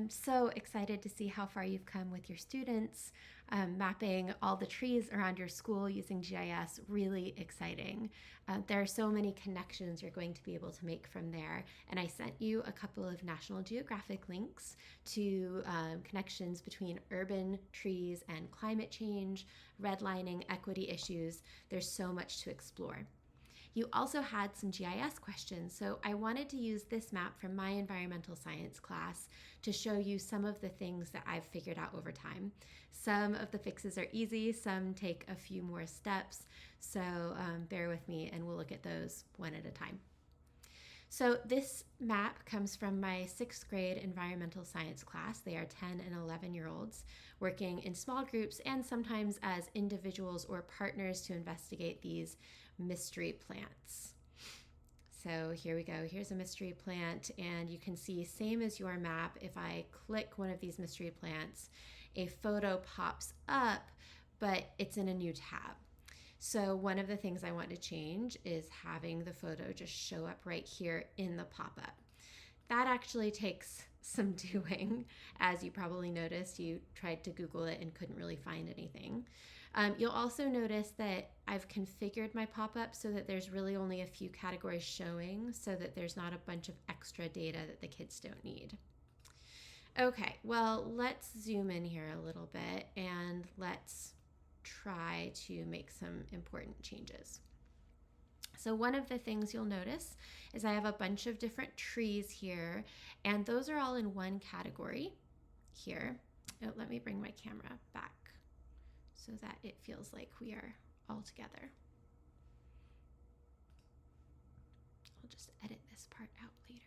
I'm so excited to see how far you've come with your students. Mapping all the trees around your school using GIS, really exciting. There are so many connections you're going to be able to make from there. And I sent you a couple of National Geographic links to connections between urban trees and climate change, redlining, equity issues. There's so much to explore. You also had some GIS questions, so I wanted to use this map from my environmental science class to show you some of the things that I've figured out over time. Some of the fixes are easy, some take a few more steps, so bear with me and we'll look at those one at a time. So this map comes from my 6th grade environmental science class. They are 10 and 11-year-olds working in small groups and sometimes as individuals or partners to investigate these mystery plants. So here we go. Here's a mystery plant, and you can see, same as your map, if I click one of these mystery plants, a photo pops up, but it's in a new tab. So one of the things I want to change is having the photo just show up right here in the pop-up. That actually takes some doing. As you probably noticed, you tried to Google it and couldn't really find anything. You'll also notice that I've configured my pop-up so that there's really only a few categories showing, so that there's not a bunch of extra data that the kids don't need. Okay, well, let's zoom in here a little bit and let's try to make some important changes. So one of the things you'll notice is I have a bunch of different trees here, and those are all in one category here. Oh, let me bring my camera back so that it feels like we are all together. I'll just edit this part out later.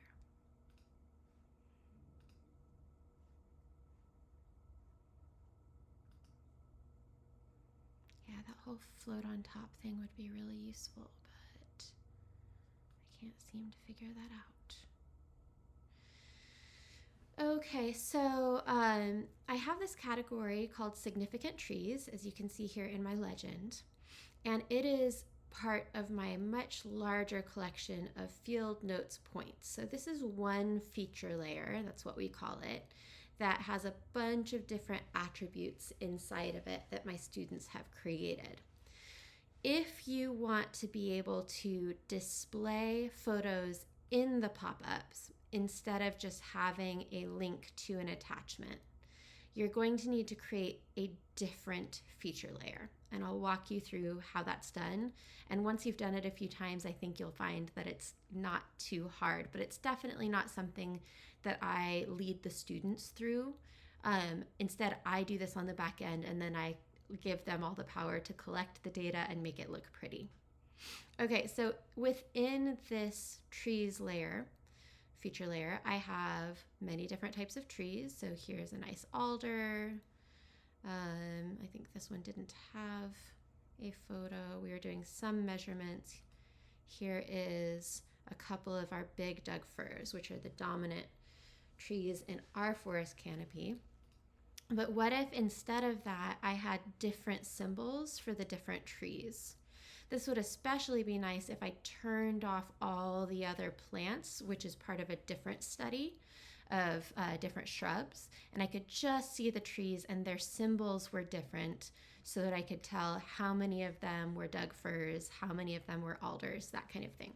Yeah, that whole float on top thing would be really useful, but I can't seem to figure that out. Okay, so I have this category called significant trees, as you can see here in my legend, and it is part of my much larger collection of field notes points. So this is one feature layer, that's what we call it, that has a bunch of different attributes inside of it that my students have created. If you want to be able to display photos in the pop-ups instead of just having a link to an attachment, you're going to need to create a different feature layer. And I'll walk you through how that's done. And once you've done it a few times, I think you'll find that it's not too hard, but it's definitely not something that I lead the students through. Instead, I do this on the back end, and then I give them all the power to collect the data and make it look pretty. Okay, so within this trees layer, feature layer, I have many different types of trees. So here's a nice alder. I think this one didn't have a photo. We were doing some measurements. Here is a couple of our big Doug firs, which are the dominant trees in our forest canopy. But what if instead of that, I had different symbols for the different trees? This would especially be nice if I turned off all the other plants, which is part of a different study of different shrubs, and I could just see the trees and their symbols were different, so that I could tell how many of them were Doug firs, how many of them were alders, that kind of thing.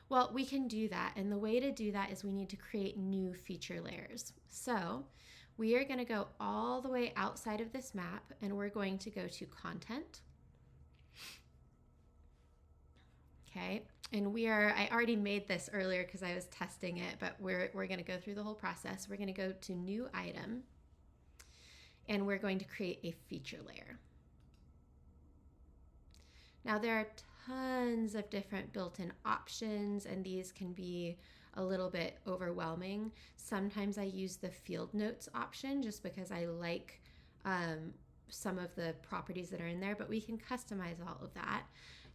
Well, we can do that, and the way to do that is we need to create new feature layers. So we are going to go all the way outside of this map, and we're going to go to content. Okay, and I already made this earlier because I was testing it, but we're going to go through the whole process. We're going to go to new item, and we're going to create a feature layer. Now there are tons of different built-in options, and these can be a little bit overwhelming. Sometimes I use the field notes option just because I like some of the properties that are in there, but we can customize all of that.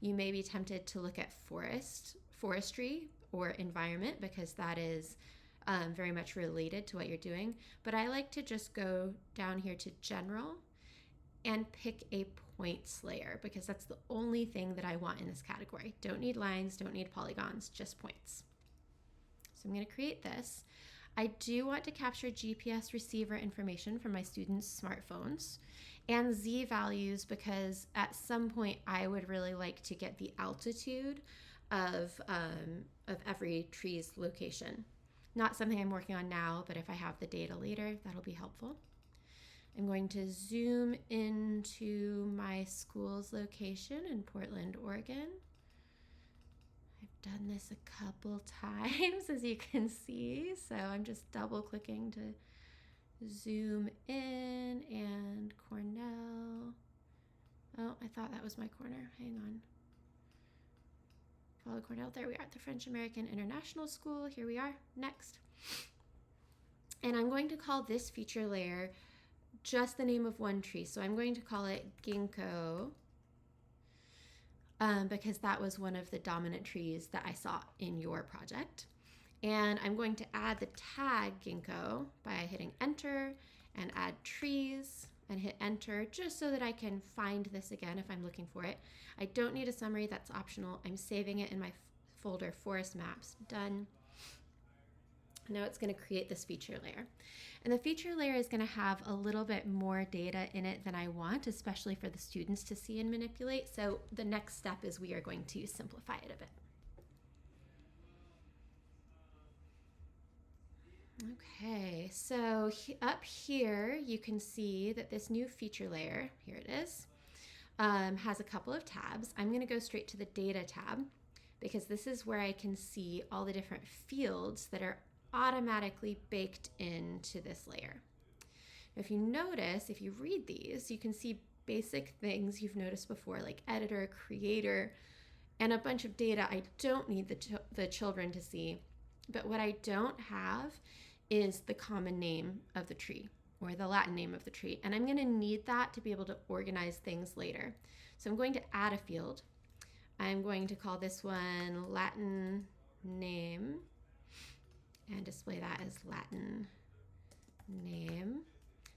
You may be tempted to look at forestry or environment, because that is very much related to what you're doing. But I like to just go down here to general and pick a points layer, because that's the only thing that I want in this category. Don't need lines, don't need polygons, just points. So I'm going to create this. I do want to capture GPS receiver information from my students' smartphones and Z values because at some point I would really like to get the altitude of every tree's location. Not something I'm working on now, but if I have the data later, that'll be helpful. I'm going to zoom into my school's location in Portland, Oregon. I've done this a couple times, as you can see, so I'm just double clicking to zoom in, and Cornell. Oh, I thought that was my corner. Hang on. Follow Cornell. There we are at the French American International School. Here we are. Next. And I'm going to call this feature layer just the name of one tree. So I'm going to call it Ginkgo because that was one of the dominant trees that I saw in your project. And I'm going to add the tag Ginkgo by hitting enter and add trees and hit enter just so that I can find this again if I'm looking for it. I don't need a summary, that's optional. I'm saving it in my folder Forest Maps. Done. Now it's going to create this feature layer. And the feature layer is going to have a little bit more data in it than I want, especially for the students to see and manipulate. So the next step is we are going to simplify it a bit. Okay, so up here you can see that this new feature layer, here it is, has a couple of tabs. I'm going to go straight to the data tab because this is where I can see all the different fields that are automatically baked into this layer. If you notice, if you read these, you can see basic things you've noticed before, like editor, creator, and a bunch of data I don't need the children to see. But what I don't have is the common name of the tree or the Latin name of the tree. And I'm going to need that to be able to organize things later. So I'm going to add a field. I'm going to call this one Latin name and display that as Latin name.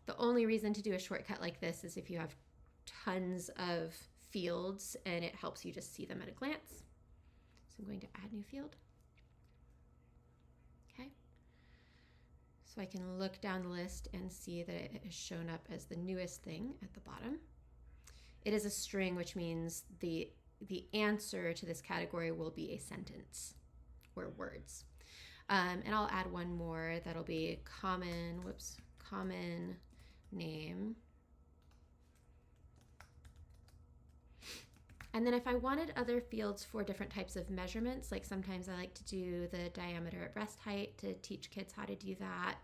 The only reason to do a shortcut like this is if you have tons of fields and it helps you just see them at a glance. So I'm going to add new field. Okay. So I can look down the list and see that it has shown up as the newest thing at the bottom. It is a string, which means the answer to this category will be a sentence or words. And I'll add one more that'll be common name. And then if I wanted other fields for different types of measurements, like sometimes I like to do the diameter at breast height to teach kids how to do that,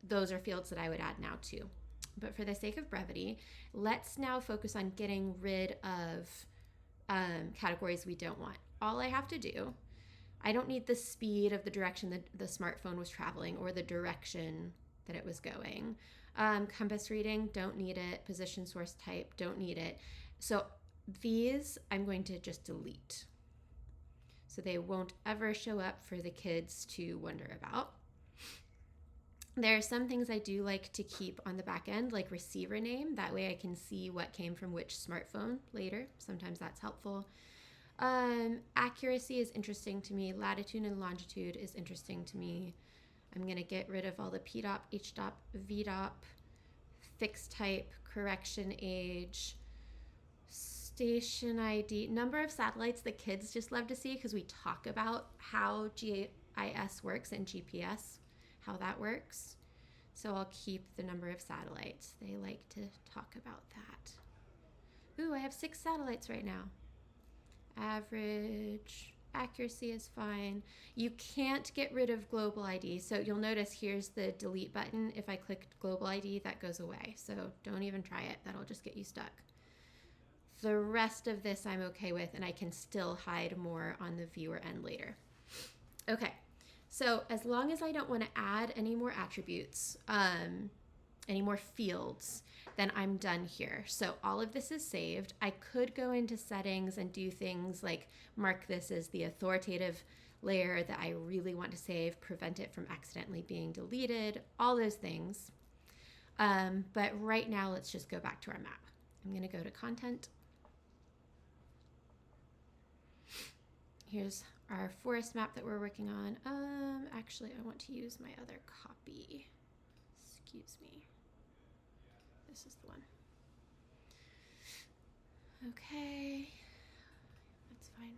those are fields that I would add now too. But for the sake of brevity, let's now focus on getting rid of categories we don't want. All I have to do, I don't need the speed of the direction that the smartphone was traveling or the direction that it was going. Compass reading, don't need it. Position source type, don't need it. So these I'm going to just delete. So they won't ever show up for the kids to wonder about. There are some things I do like to keep on the back end, like receiver name. That way I can see what came from which smartphone later. Sometimes that's helpful. Accuracy is interesting to me. Latitude and longitude is interesting to me. I'm going to get rid of all the PDOP, HDOP, VDOP, fixed type, correction age, station ID, number of satellites the kids just love to see because we talk about how GIS works and GPS, how that works. So I'll keep the number of satellites. They like to talk about that. Ooh, I have 6 satellites right now. Average, accuracy is fine. You can't get rid of global ID. So you'll notice here's the delete button. If I click global ID, that goes away. So don't even try it. That'll just get you stuck. The rest of this I'm okay with, and I can still hide more on the viewer end later. Okay, so as long as I don't want to add any more attributes, any more fields, then I'm done here. So all of this is saved. I could go into settings and do things like mark this as the authoritative layer that I really want to save, prevent it from accidentally being deleted, all those things. But right now, let's just go back to our map. I'm going to go to content. Here's our forest map that we're working on. Actually, I want to use my other copy. Excuse me. This is the one. Okay, that's fine.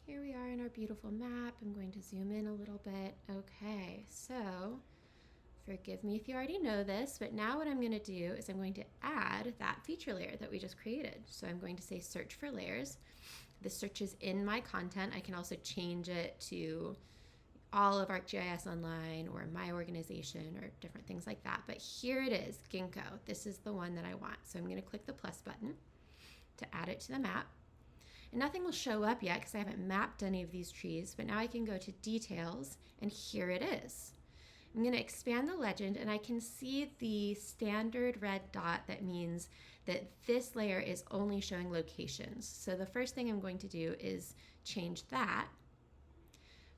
Here we are in our beautiful map. I'm going to zoom in a little bit. Okay, so forgive me if you already know this, but now what I'm going to do is I'm going to add that feature layer that we just created. So I'm going to say search for layers. This search is in my content. I can also change it to all of ArcGIS Online or my organization or different things like that. But here it is, Ginkgo. This is the one that I want. So I'm going to click the plus button to add it to the map. And nothing will show up yet because I haven't mapped any of these trees, but now I can go to details and here it is. I'm going to expand the legend and I can see the standard red dot that means that this layer is only showing locations. So the first thing I'm going to do is change that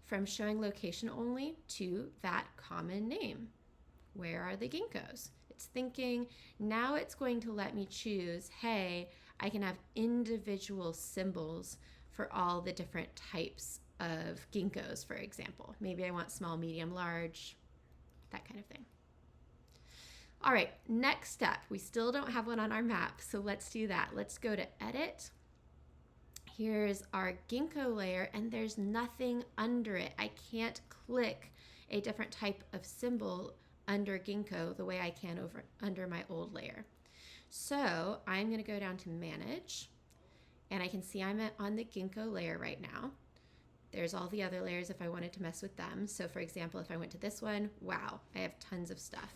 from showing location only to that common name. Where are the ginkgos? It's thinking, now it's going to let me choose, hey, I can have individual symbols for all the different types of ginkgos, for example. Maybe I want small, medium, large, that kind of thing. All right, next step. We still don't have one on our map, so let's do that. Let's go to Edit. Here's our ginkgo layer, and there's nothing under it. I can't click a different type of symbol under ginkgo the way I can under my old layer. So I'm going to go down to Manage, and I can see I'm on the ginkgo layer right now. There's all the other layers if I wanted to mess with them. So for example, if I went to this one, wow, I have tons of stuff.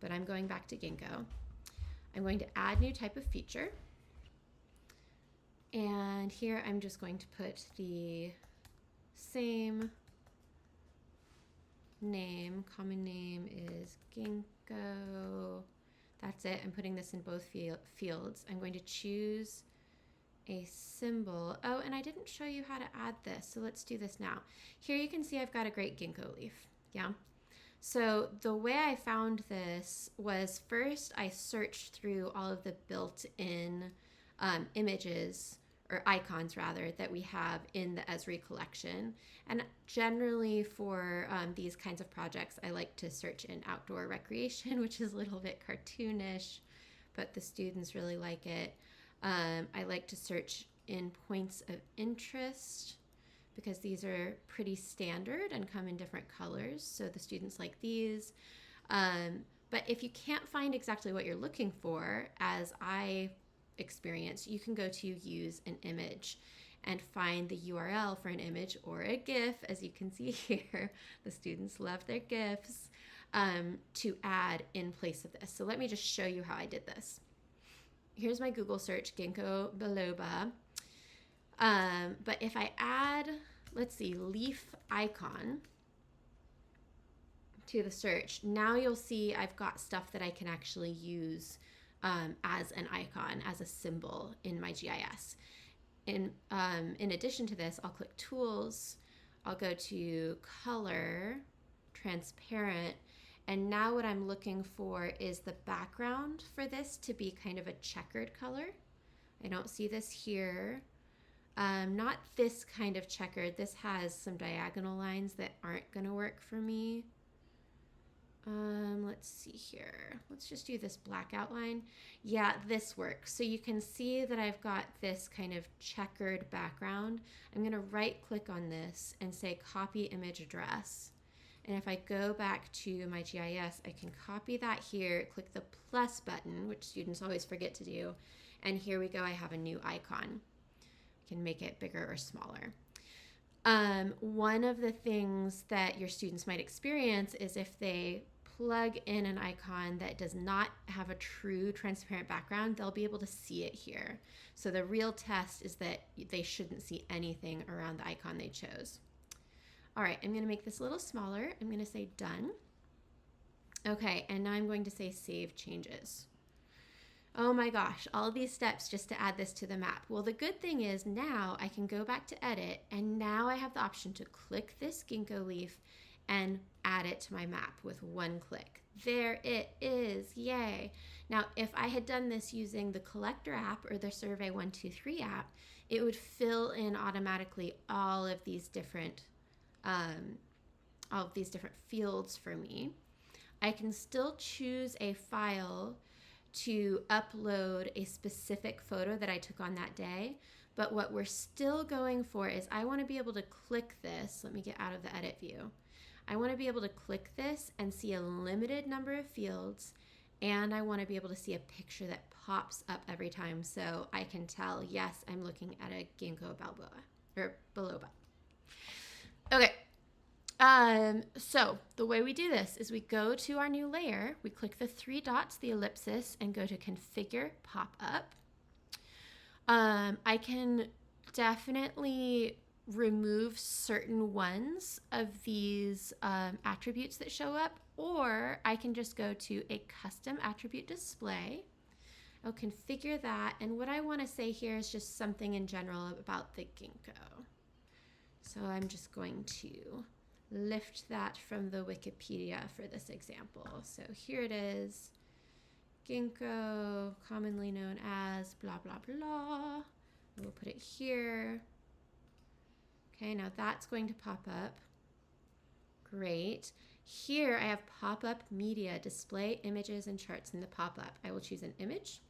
But I'm going back to ginkgo. I'm going to add new type of feature. And here I'm just going to put the same name. Common name is ginkgo. That's it. I'm putting this in both fields. I'm going to choose a symbol. Oh, and I didn't show you how to add this, so let's do this now. Here you can see I've got a great ginkgo leaf. Yeah. So the way I found this was first I searched through all of the built-in images or icons rather that we have in the Esri collection. And generally for these kinds of projects, I like to search in outdoor recreation, which is a little bit cartoonish, but the students really like it. I like to search in points of interest because these are pretty standard and come in different colors. So the students like these. But if you can't find exactly what you're looking for, as I experienced, you can go to use an image and find the URL for an image or a GIF, as you can see here. The students love their GIFs, to add in place of this. So let me just show you how I did this. Here's my Google search, ginkgo biloba. But if I add, let's see, leaf icon to the search, now you'll see I've got stuff that I can actually use as an icon, as a symbol in my GIS. In addition to this, I'll click Tools, I'll go to Color, Transparent, and now what I'm looking for is the background for this to be kind of a checkered color. I don't see this here. Not this kind of checkered. This has some diagonal lines that aren't going to work for me. Let's see here. Let's just do this black outline. Yeah, this works. So you can see that I've got this kind of checkered background. I'm going to right click on this and say copy image address. And if I go back to my GIS, I can copy that here, click the plus button, which students always forget to do. And here we go, I have a new icon. I can make it bigger or smaller. One of the things that your students might experience is if they plug in an icon that does not have a true transparent background, they'll be able to see it here. So the real test is that they shouldn't see anything around the icon they chose. All right, I'm gonna make this a little smaller. I'm gonna say done. Okay, and now I'm going to say save changes. Oh my gosh, all these steps just to add this to the map. Well, the good thing is now I can go back to edit, and now I have the option to click this ginkgo leaf and add it to my map with one click. There it is, yay. Now, if I had done this using the Collector app or the Survey 123 app, it would fill in automatically all of these different fields for me. I can still choose a file to upload a specific photo that I took on that day, but what we're still going for is I want to be able to click this. Let me get out of the edit view. I want to be able to click this and see a limited number of fields, and I want to be able to see a picture that pops up every time so I can tell, yes, I'm looking at a ginkgo biloba. Okay. So the way we do this is we go to our new layer, we click the three dots, the ellipsis, and go to Configure Popup. I can definitely remove certain ones of these attributes that show up, or I can just go to a custom attribute display. I'll configure that, and what I want to say here is just something in general about the ginkgo. So I'm just going to lift that from the Wikipedia for this example. So here it is, ginkgo, commonly known as blah, blah, blah. We'll put it here. Okay, now that's going to pop up. Great. Here I have pop-up media, display images and charts in the pop-up. I will choose an image.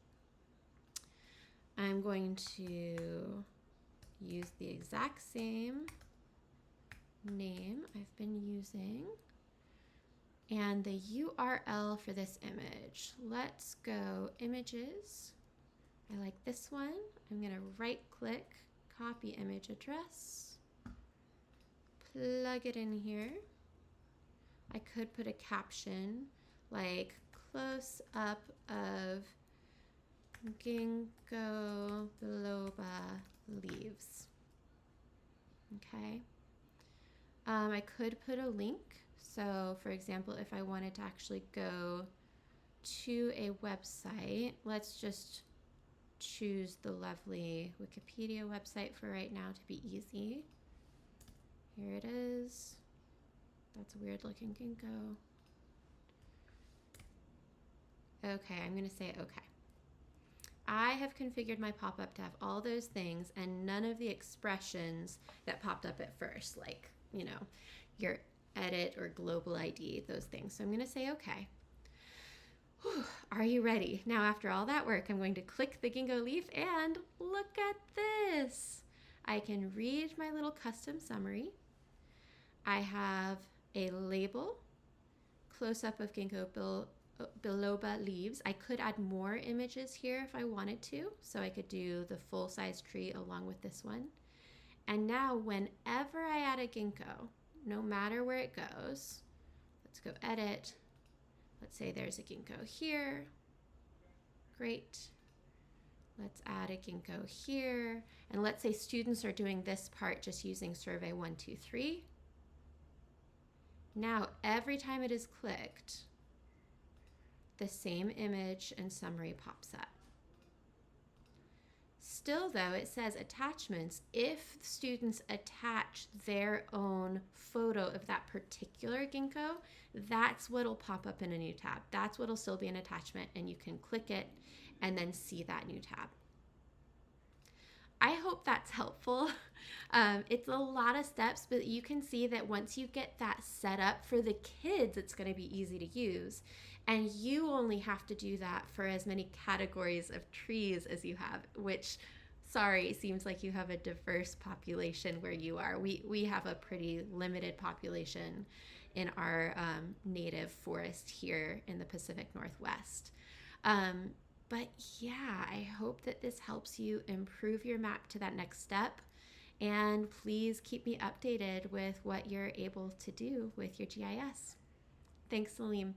I'm going to use the exact same name I've been using and the URL for this image. Let's go images. I like this one. I'm going to right click, copy image address, plug it in here. I could put a caption like close up of ginkgo biloba leaves. Okay. I could put a link. So for example, if I wanted to actually go to a website, let's just choose the lovely Wikipedia website for right now to be easy. Here it is. That's a weird looking ginkgo. Okay, I'm going to say okay. I have configured my pop-up to have all those things and none of the expressions that popped up at first, like, you know, your edit or global ID, those things. So I'm going to say okay. Whew, are you ready? Now, after all that work, I'm going to click the ginkgo leaf and look at this. I can read my little custom summary. I have a label, close-up of ginkgo biloba leaves. I could add more images here if I wanted to, so I could do the full-size tree along with this one. And now whenever I add a ginkgo, no matter where it goes, let's go edit. Let's say there's a ginkgo here. Great. Let's add a ginkgo here. And let's say students are doing this part just using survey 123. Now, every time it is clicked, the same image and summary pops up. Still though, it says attachments. If students attach their own photo of that particular ginkgo, that's what'll pop up in a new tab. That's what'll still be an attachment, and you can click it and then see that new tab. I hope that's helpful. It's a lot of steps, but you can see that once you get that set up for the kids, it's going to be easy to use. And you only have to do that for as many categories of trees as you have, which, sorry, it seems like you have a diverse population where you are. We have a pretty limited population in our native forest here in the Pacific Northwest. But yeah, I hope that this helps you improve your map to that next step. And please keep me updated with what you're able to do with your GIS. Thanks, Salim.